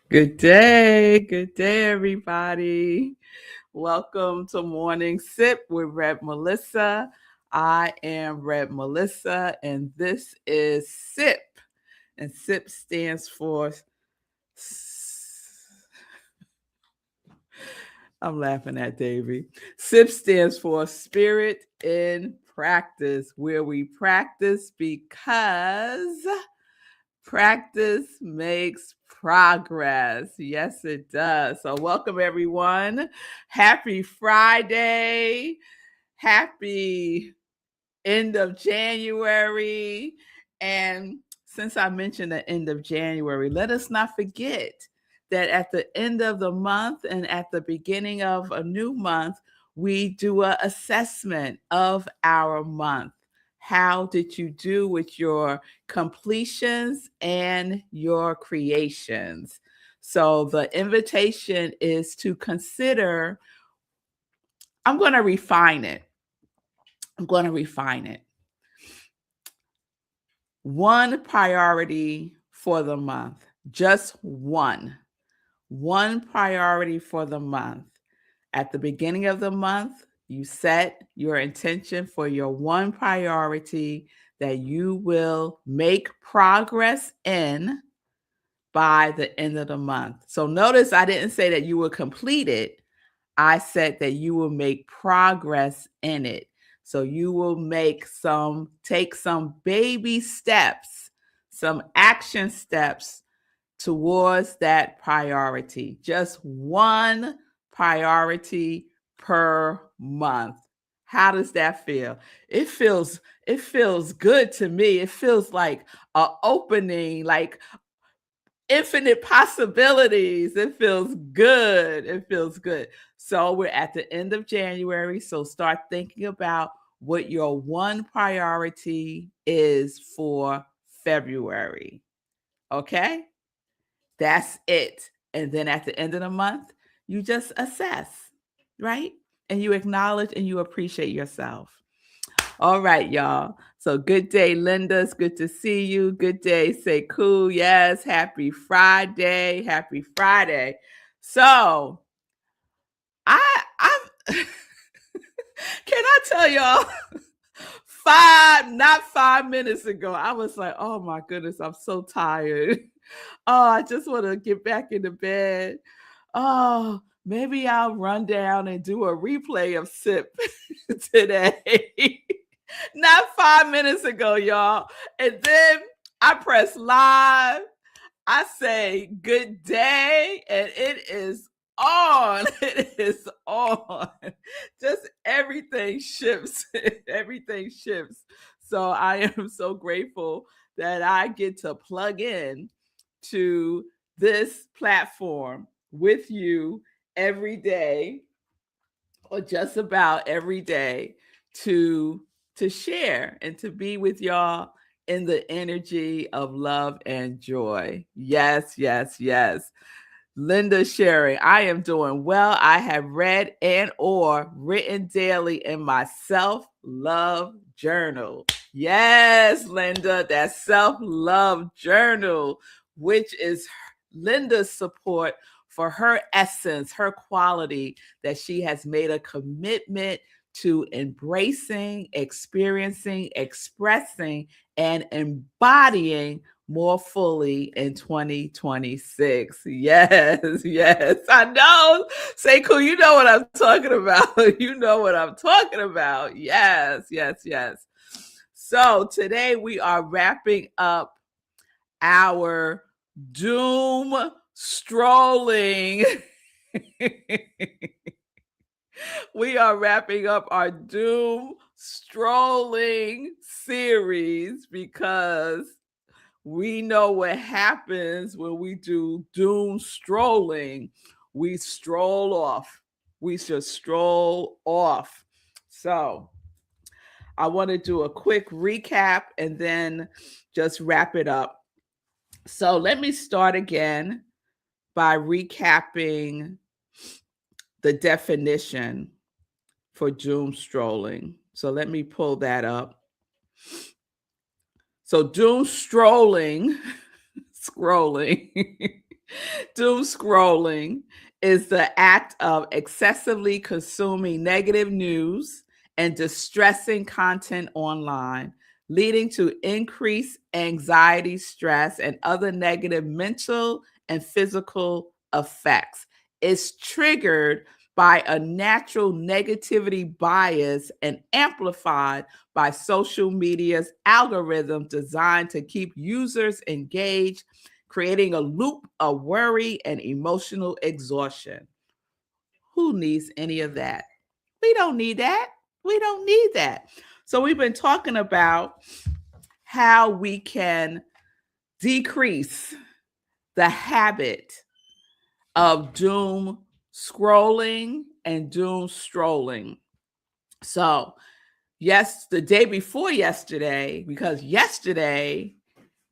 Good day, everybody. Welcome to Morning Sip with Reb Melissa. I am Reb Melissa, and this is SIP. And SIP stands for, I'm laughing at Davey. SIP stands for Spirit in Practice, where we practice because practice makes progress. Yes, it does. So, welcome everyone. Happy Friday. Happy end of January. And since I mentioned the end of January, let us not forget that at the end of the month and at the beginning of a new month, we do an assessment of our month. How did you do with your completions and your creations? So the invitation is to consider, I'm going to refine it. One priority for the month, just one priority for the month. At the beginning of the month, you set your intention for your one priority that you will make progress in by the end of the month. So notice I didn't say that you will complete it. I said that you will make progress in it. So you will take some baby steps, some action steps towards that priority. Just one priority per month. How does that feel? It feels good to me. It feels like an opening, like infinite possibilities. It feels good. So we're at the end of January. So start thinking about what your one priority is for February. Okay? That's it. And then at the end of the month, you just assess, right? And you acknowledge and you appreciate yourself. All right, y'all. So good day, Linda. It's good to see you. Good day, Say Cool. Yes, happy Friday. Happy Friday. So I'm can I tell y'all not 5 minutes ago, I was like, oh my goodness, I'm so tired. Oh, I just want to get back into bed. Oh, maybe I'll run down and do a replay of SIP today. Not 5 minutes ago, y'all. And then I press live. I say good day, and it is on. It is on. Just everything shifts. Everything shifts. So I am so grateful that I get to plug in to this platform with you every day, or just about every day, to share and to be with y'all in the energy of love and joy. Yes. Linda sharing, I am doing well. I have read and or written daily in my self-love journal. Yes, Linda, that self-love journal, which is Linda's support for her essence, her quality that she has made a commitment to embracing, experiencing, expressing, and embodying more fully in 2026. Yes. I know. Say cool. You know what I'm talking about. You know what I'm talking about. Yes. So today we are wrapping up our Doomstrolling. We are wrapping up our Doomstrolling series because we know what happens when we do Doomstrolling. We stroll off. We just stroll off. So I want to do a quick recap and then just wrap it up. So let me start again by recapping the definition for Doomstrolling. So let me pull that up. So doomstrolling, scrolling, doomscrolling is the act of excessively consuming negative news and distressing content online, leading to increased anxiety, stress, and other negative mental and physical effects. It's triggered by a natural negativity bias and amplified by social media's algorithm designed to keep users engaged, creating a loop of worry and emotional exhaustion. Who needs any of that? We don't need that. We don't need that. So, we've been talking about how we can decrease the habit of doom scrolling and doom strolling. So, yes, the day before yesterday, because yesterday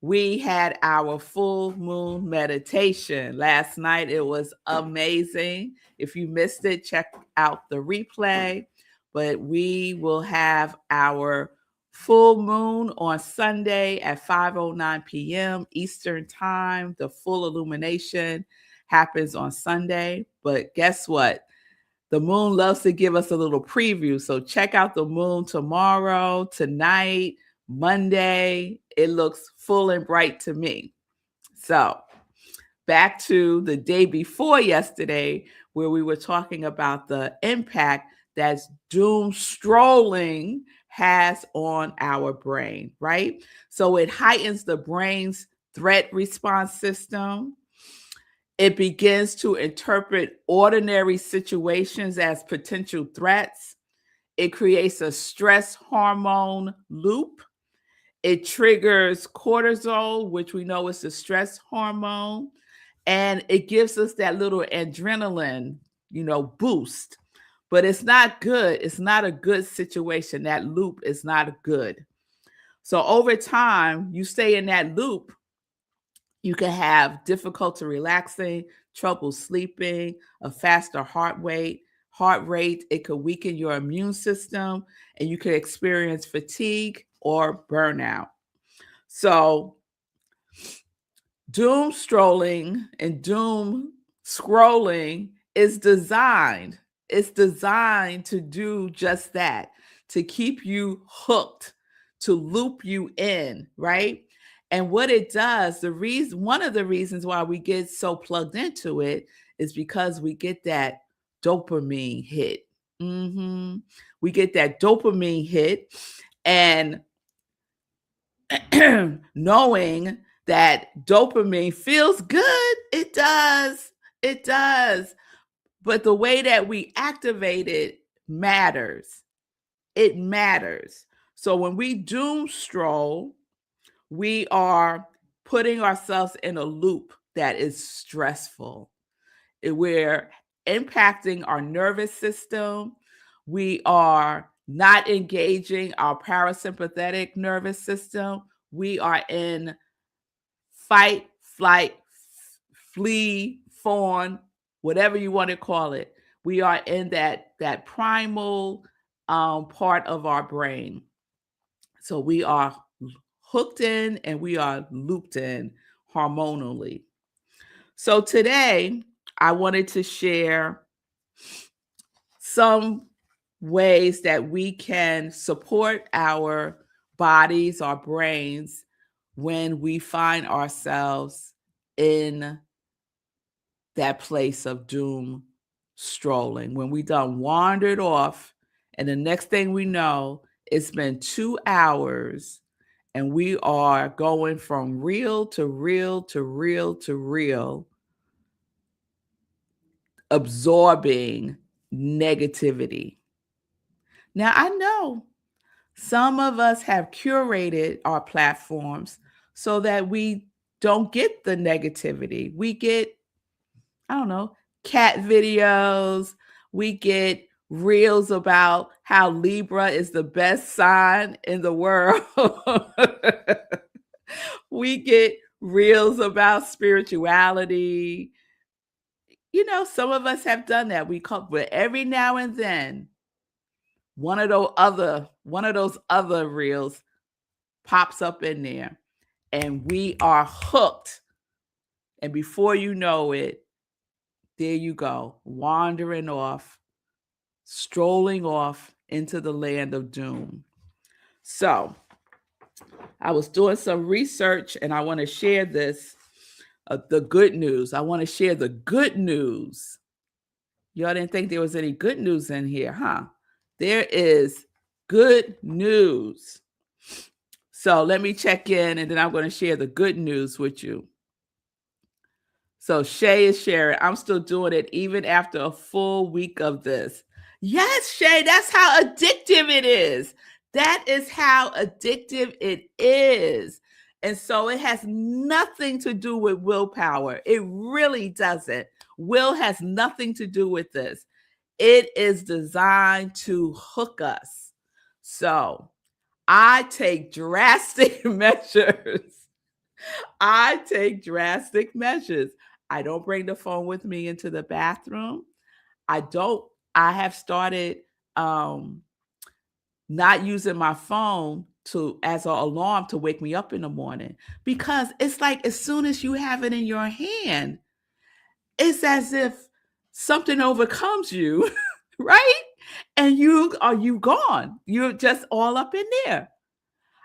we had our full moon meditation. Last night it was amazing. If you missed it, check out the replay. But we will have our full moon on Sunday at 5:09 p.m. Eastern Time. The full illumination happens on Sunday. But guess what? The moon loves to give us a little preview. So check out the moon tomorrow, tonight, Monday. It looks full and bright to me. So back to the day before yesterday, where we were talking about the impact that doomstrolling has on our brain, right? So it heightens the brain's threat response system. It begins to interpret ordinary situations as potential threats. It creates a stress hormone loop. It triggers cortisol, which we know is the stress hormone, and it gives us that little adrenaline, boost. But it's not good. It's not a good situation. That loop is not good. So over time, you stay in that loop. You can have difficulty relaxing, trouble sleeping, a faster heart rate. It could weaken your immune system, and you could experience fatigue or burnout. So, doom strolling and doom scrolling is designed. It's designed to do just that, to keep you hooked, to loop you in, right? And what it does, one of the reasons why we get so plugged into it is because we get that dopamine hit. We get that dopamine hit, and knowing that dopamine feels good, it does. It does. But the way that we activate it matters. It matters. So when we doom stroll, we are putting ourselves in a loop that is stressful. We're impacting our nervous system. We are not engaging our parasympathetic nervous system. We are in fight, flight, flee, fawn, whatever you want to call it. We are in that primal part of our brain. So we are hooked in and we are looped in hormonally. So today, I wanted to share some ways that we can support our bodies, our brains, when we find ourselves in that place of doom strolling, when we done wandered off, and the next thing we know, it's been 2 hours, and we are going from real to real to real to real, absorbing negativity. Now, I know some of us have curated our platforms so that we don't get the negativity. We get, I don't know, cat videos. We get reels about how Libra is the best sign in the world. We get reels about spirituality. Some of us have done that. But every now and then, one of those other reels pops up in there, and we are hooked. And before you know it, there you go, wandering off, strolling off into the land of doom. So I was doing some research, and I want to share this, the good news. I want to share the good news. Y'all didn't think there was any good news in here, huh? There is good news. So let me check in, and then I'm going to share the good news with you. So Shay is sharing, I'm still doing it even after a full week of this. Yes, Shay, that's how addictive it is. That is how addictive it is. And so it has nothing to do with willpower. It really doesn't. Will has nothing to do with this. It is designed to hook us. So I take drastic measures. I don't bring the phone with me into the bathroom. I have started not using my phone as an alarm to wake me up in the morning, because it's like as soon as you have it in your hand, it's as if something overcomes you, right? And you gone. You're just all up in there.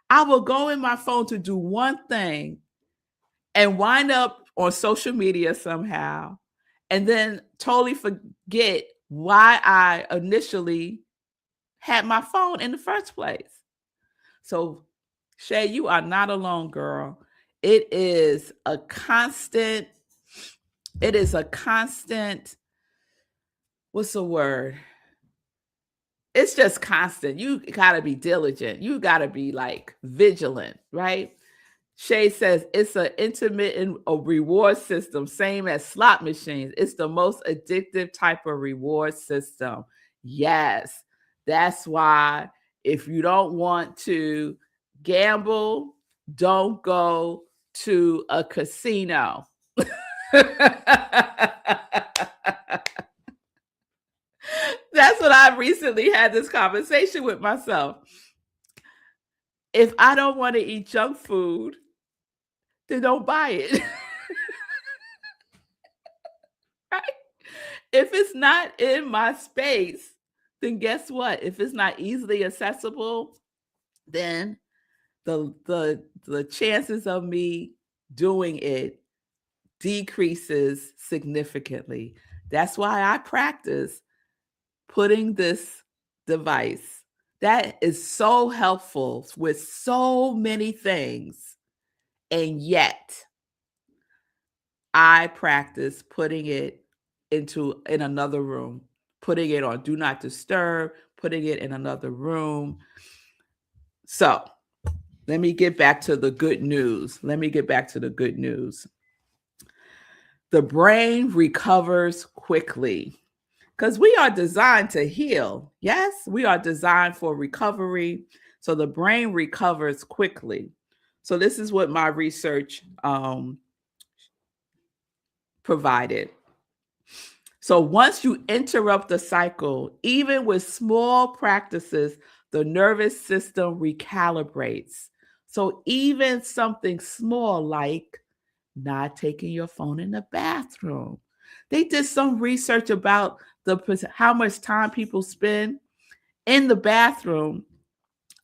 I will go in my phone to do one thing and wind up on social media somehow, and then totally forget why I initially had my phone in the first place. So, Shay, you are not alone, girl. It is a constant, what's the word? It's just constant. You got to be diligent. You got to be like vigilant, right? Shay says it's an intermittent reward system, same as slot machines. It's the most addictive type of reward system. Yes, that's why if you don't want to gamble, don't go to a casino. That's what I recently had this conversation with myself. If I don't want to eat junk food, then don't buy it. Right? If it's not in my space, then guess what? If it's not easily accessible, then the chances of me doing it decreases significantly. That's why I practice putting this device. That is so helpful with so many things. And yet I practice putting it in another room, putting it on do not disturb, putting it in another room. So let me get back to the good news. The brain recovers quickly because we are designed to heal. Yes, we are designed for recovery. So the brain recovers quickly. So this is what my research provided. So once you interrupt the cycle, even with small practices, the nervous system recalibrates. So even something small like not taking your phone in the bathroom. They did some research about how much time people spend in the bathroom,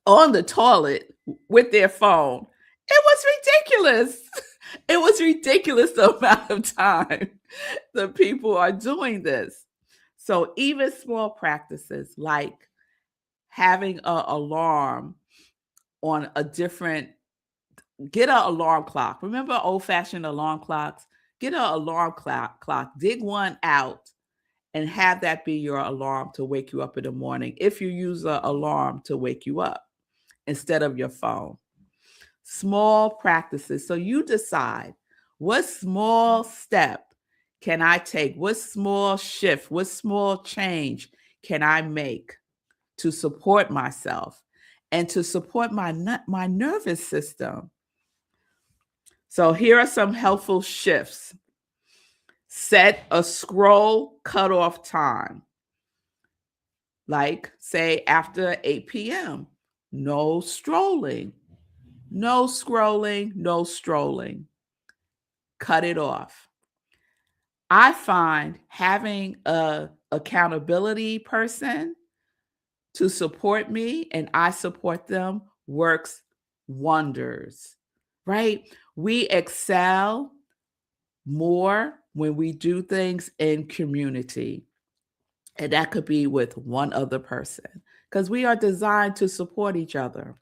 on the toilet with their phone. It was ridiculous. It was ridiculous the amount of time the people are doing this. So even small practices like having an alarm on get an alarm clock. Remember old-fashioned alarm clocks? Get an alarm clock, dig one out, and have that be your alarm to wake you up in the morning if you use an alarm to wake you up instead of your phone. Small practices. So you decide, what small step can I take? What small shift, what small change can I make to support myself and to support my nervous system? So here are some helpful shifts. Set a scroll cutoff time. Like say after 8 p.m., no strolling. No scrolling, no strolling. Cut it off. I find having a accountability person to support me and I support them works wonders, right? We excel more when we do things in community. And that could be with one other person because we are designed to support each other.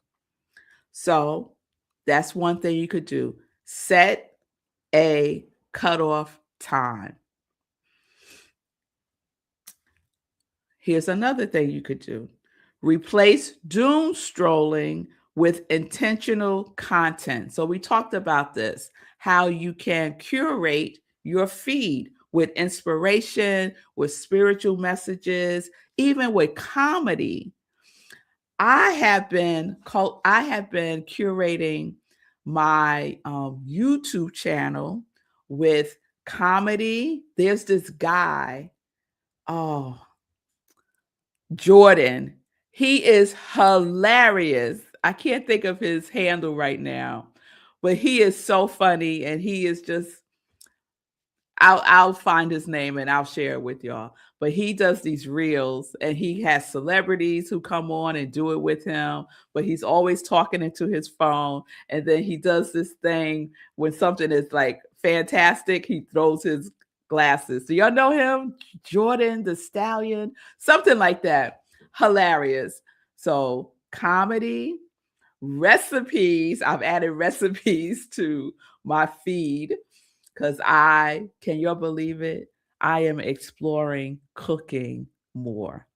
So that's one thing you could do. Set a cutoff time. Here's another thing you could do. Replace doom strolling with intentional content. So we talked about this, how you can curate your feed with inspiration, with spiritual messages, even with comedy. I have been curating my YouTube channel with comedy. There's this guy, oh, Jordan. He is hilarious. I can't think of his handle right now, but he is so funny and he is just I'll find his name and I'll share it with y'all. But he does these reels and he has celebrities who come on and do it with him, but he's always talking into his phone. And then he does this thing when something is like fantastic, he throws his glasses. Do y'all know him? Jordan the Stallion, something like that. Hilarious. So comedy, recipes. I've added recipes to my feed because can you believe it? I am exploring cooking more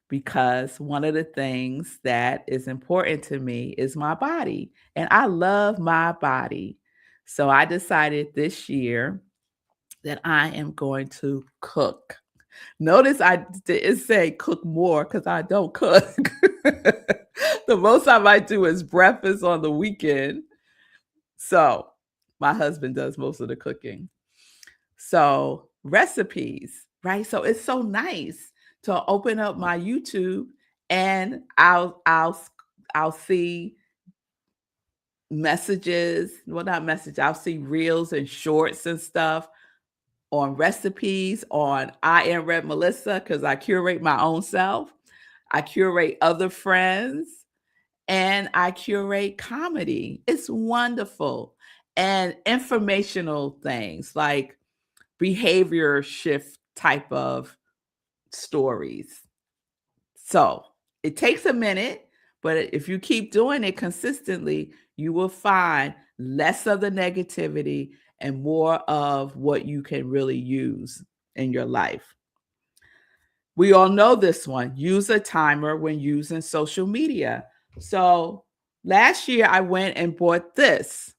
because one of the things that is important to me is my body, and I love my body. So I decided this year that I am going to cook. Notice I didn't say cook more because I don't cook. The most I might do is breakfast on the weekend. So my husband does most of the cooking. So recipes, right? So it's so nice to open up my YouTube and I'll see messages. Well, not messages. I'll see reels and shorts and stuff on recipes on I Am Red Melissa because I curate my own self. I curate other friends and I curate comedy. It's wonderful. And informational things like behavior shift type of stories. So it takes a minute, but if you keep doing it consistently, you will find less of the negativity and more of what you can really use in your life. We all know this one. Use a timer when using social media. So last year I went and bought this.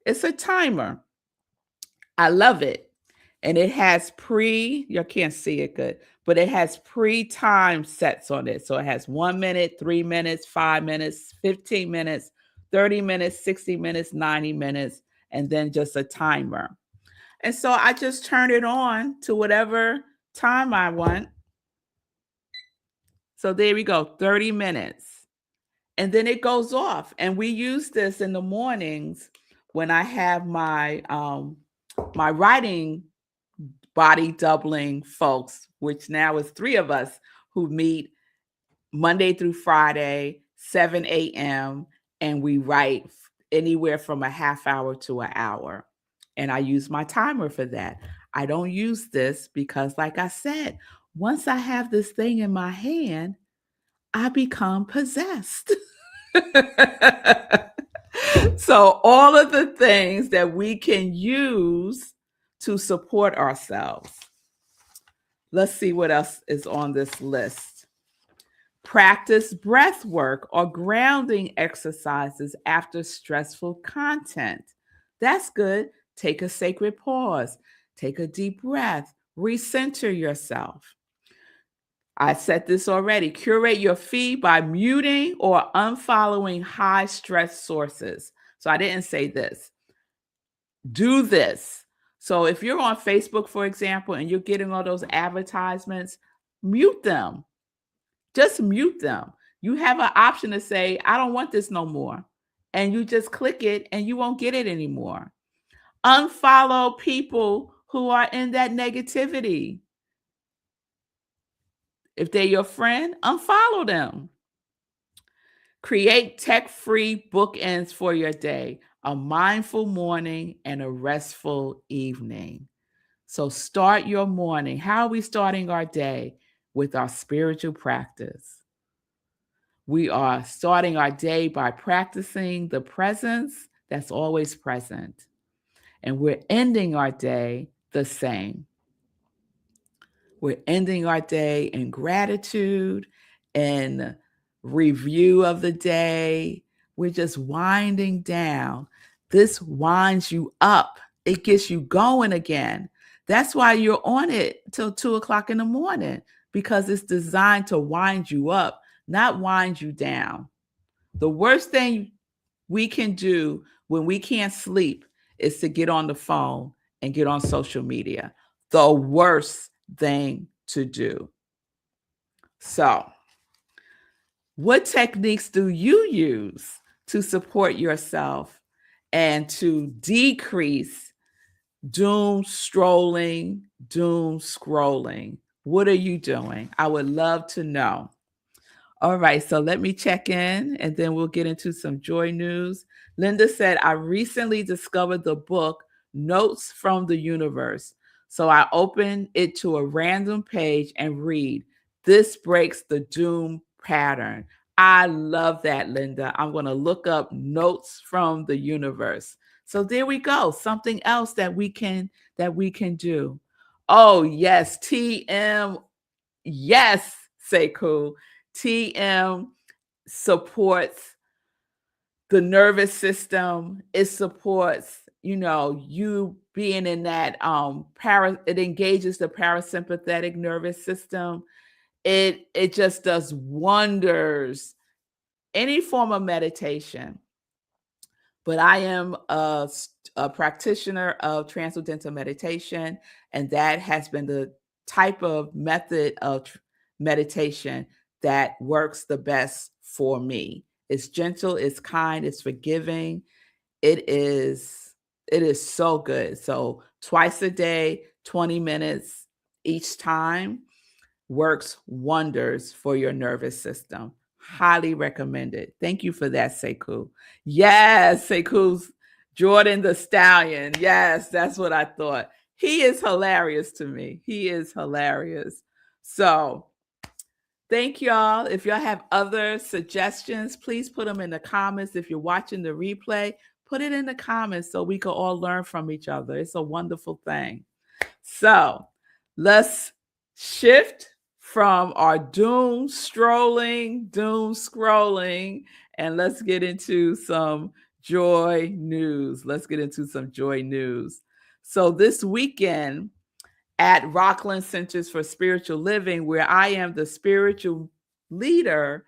It's a timer. I love it. And it has you can't see it good, but it has pre-time sets on it. So it has 1 minute, 3 minutes, 5 minutes, 15 minutes, 30 minutes, 60 minutes, 90 minutes, and then just a timer. And so I just turn it on to whatever time I want. So there we go, 30 minutes. And then it goes off. And we use this in the mornings when I have my my writing body doubling folks, which now is 3 of us who meet Monday through Friday, 7 a.m. And we write anywhere from a half hour to an hour. And I use my timer for that. I don't use this because, like I said, once I have this thing in my hand, I become possessed. So all of the things that we can use to support ourselves. Let's see what else is on this list. Practice breath work or grounding exercises after stressful content. That's good. Take a sacred pause. Take a deep breath. Recenter yourself. I said this already. Curate your feed by muting or unfollowing high stress sources. So I didn't say this. Do this. So if you're on Facebook, for example, and you're getting all those advertisements, mute them. Just mute them. You have an option to say, I don't want this no more. and you just click it and you won't get it anymore. Unfollow people who are in that negativity. If they're your friend, unfollow them. Create tech-free bookends for your day, a mindful morning and a restful evening. So start your morning. How are we starting our day? With our spiritual practice. We are starting our day by practicing the presence that's always present. And we're ending our day the same. We're ending our day in gratitude and review of the day. We're just winding down. This winds you up. It gets you going again. That's why you're on it till 2:00 in the morning, because it's designed to wind you up, not wind you down. The worst thing we can do when we can't sleep is to get on the phone and get on social media. The worst thing to do. So, what techniques do you use to support yourself and to decrease doom scrolling? What are you doing? I would love to know. All right, so let me check in and then we'll get into some joy news. Linda said, I recently discovered the book Notes from the Universe. So I opened it to a random page and read. This breaks the doom pattern. I love that, Linda. I'm going to look up Notes from the Universe. So there we go. Something else that we can do. Oh, yes, TM. Yes, Sekou. TM supports the nervous system. It supports, you being in that it engages the parasympathetic nervous system. It just does wonders. Any form of meditation. But I am a practitioner of transcendental meditation, and that has been the type of method of meditation that works the best for me. It's gentle, it's kind, it's forgiving. It is so good. So twice a day, 20 minutes each time works wonders for your nervous system. Highly recommended. Thank you for that, Sekou. Yes, Sekou's Jordan the Stallion. Yes, that's what I thought. He is hilarious to me. He is hilarious. So thank y'all. If y'all have other suggestions, please put them in the comments. If you're watching the replay, put it in the comments so we can all learn from each other. It's a wonderful thing. So let's shift from our doom scrolling, and let's get into some joy news. So this weekend at Rockland Centers for Spiritual Living, where I am the spiritual leader,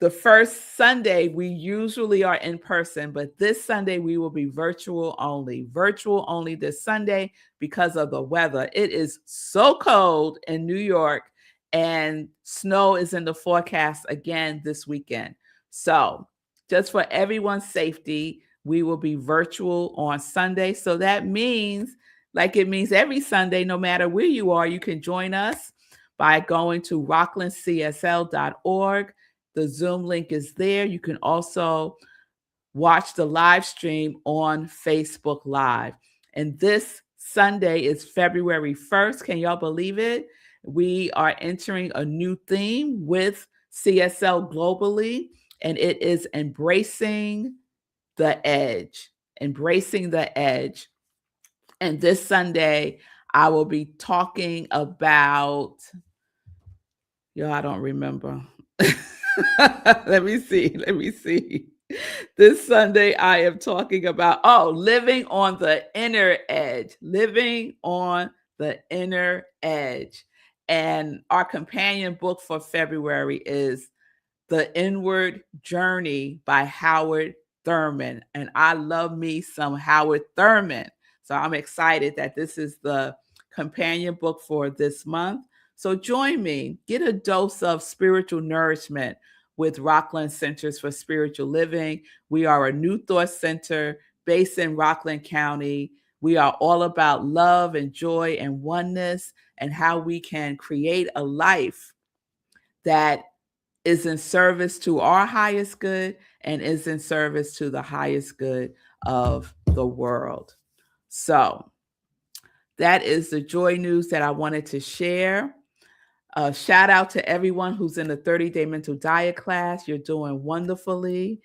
the first Sunday, we usually are in person, but this Sunday we will be virtual only. Virtual only this Sunday because of the weather. It is so cold in New York, and snow is in the forecast again this weekend. So just for everyone's safety, we will be virtual on Sunday. So that means, like it means every Sunday, no matter where you are, you can join us by going to rocklandcsl.org. The Zoom link is there. You can also watch the live stream on Facebook Live. And this Sunday is February 1st. Can y'all believe it? We are entering a new theme with CSL globally, and it is embracing the edge. Embracing the edge. And this Sunday, I will be talking about, I don't remember. Let me see. This Sunday, I am talking about, living on the inner edge. And our companion book for February is The Inward Journey by Howard Thurman. And I love me some Howard Thurman. So I'm excited that this is the companion book for this month. So join me, get a dose of spiritual nourishment with Rockland Centers for Spiritual Living. We are a New Thought Center based in Rockland County. We are all about love and joy and oneness and how we can create a life that is in service to our highest good and is in service to the highest good of the world. So that is the joy news that I wanted to share. Shout out to everyone who's in the 30-day mental diet class. You're doing wonderfully.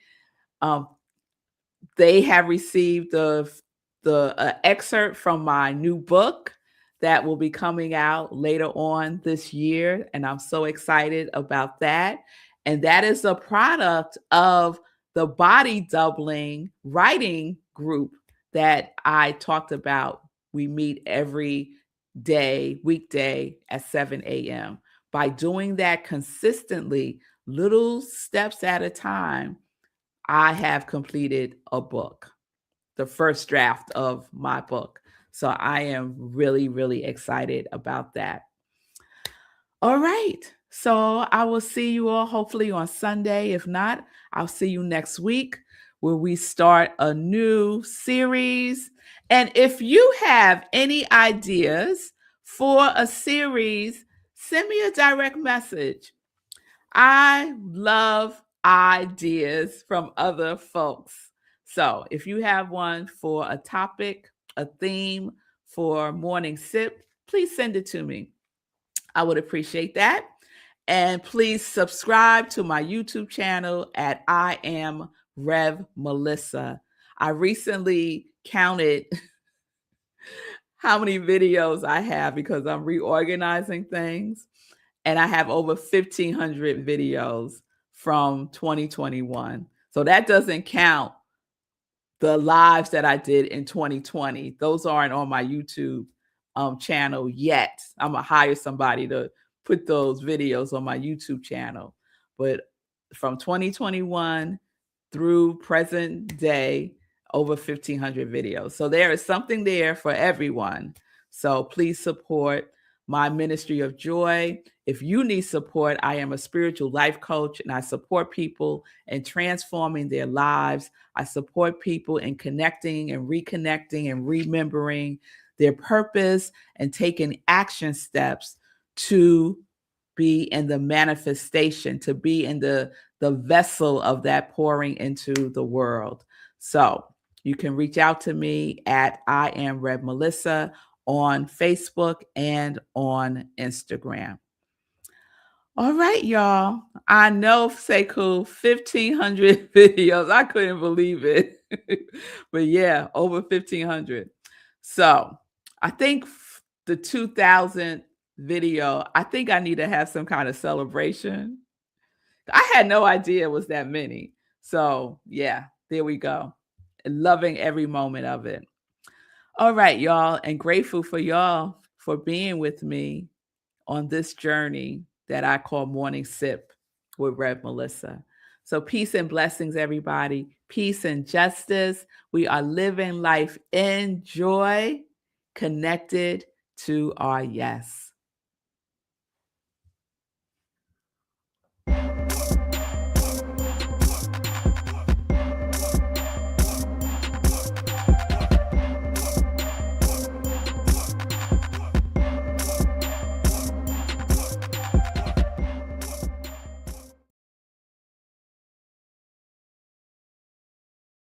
They have received the excerpt from my new book that will be coming out later on this year, and I'm so excited about that. And that is a product of the body doubling writing group that I talked about. We meet every day, weekday at 7 a.m. By doing that consistently, little steps at a time, I have completed a book, the first draft of my book. So I am really, really excited about that. All right. So I will see you all hopefully on Sunday. If not, I'll see you next week where we start a new series. And if you have any ideas for a series, send me a direct message. I love ideas from other folks. So if you have one for a topic, a theme for Morning Sip, please send it to me. I would appreciate that. And please subscribe to my YouTube channel at I Am Rev Melissa. I recently counted how many videos I have because I'm reorganizing things. And I have over 1,500 videos from 2021. So that doesn't count the lives that I did in 2020. Those aren't on my YouTube channel yet. I'm going to hire somebody to put those videos on my YouTube channel. But from 2021 through present day, over 1,500 videos. So there is something there for everyone. So please support my ministry of joy. If you need support, I am a spiritual life coach and I support people in transforming their lives. I support people in connecting and reconnecting and remembering their purpose and taking action steps to be in the manifestation, to be in the vessel of that pouring into the world. So you can reach out to me at I Am Rev Melissa on Facebook and on Instagram. All right, y'all. I know, Sekou, 1,500 videos. I couldn't believe it. But yeah, over 1,500. So I think the 2,000 video, I think I need to have some kind of celebration. I had no idea it was that many. So yeah, there we go. Loving every moment of it. All right, y'all, and grateful for y'all for being with me on this journey that I call Morning Sip with Rev Melissa. So peace and blessings, everybody. Peace and justice. We are living life in joy, connected to our yes.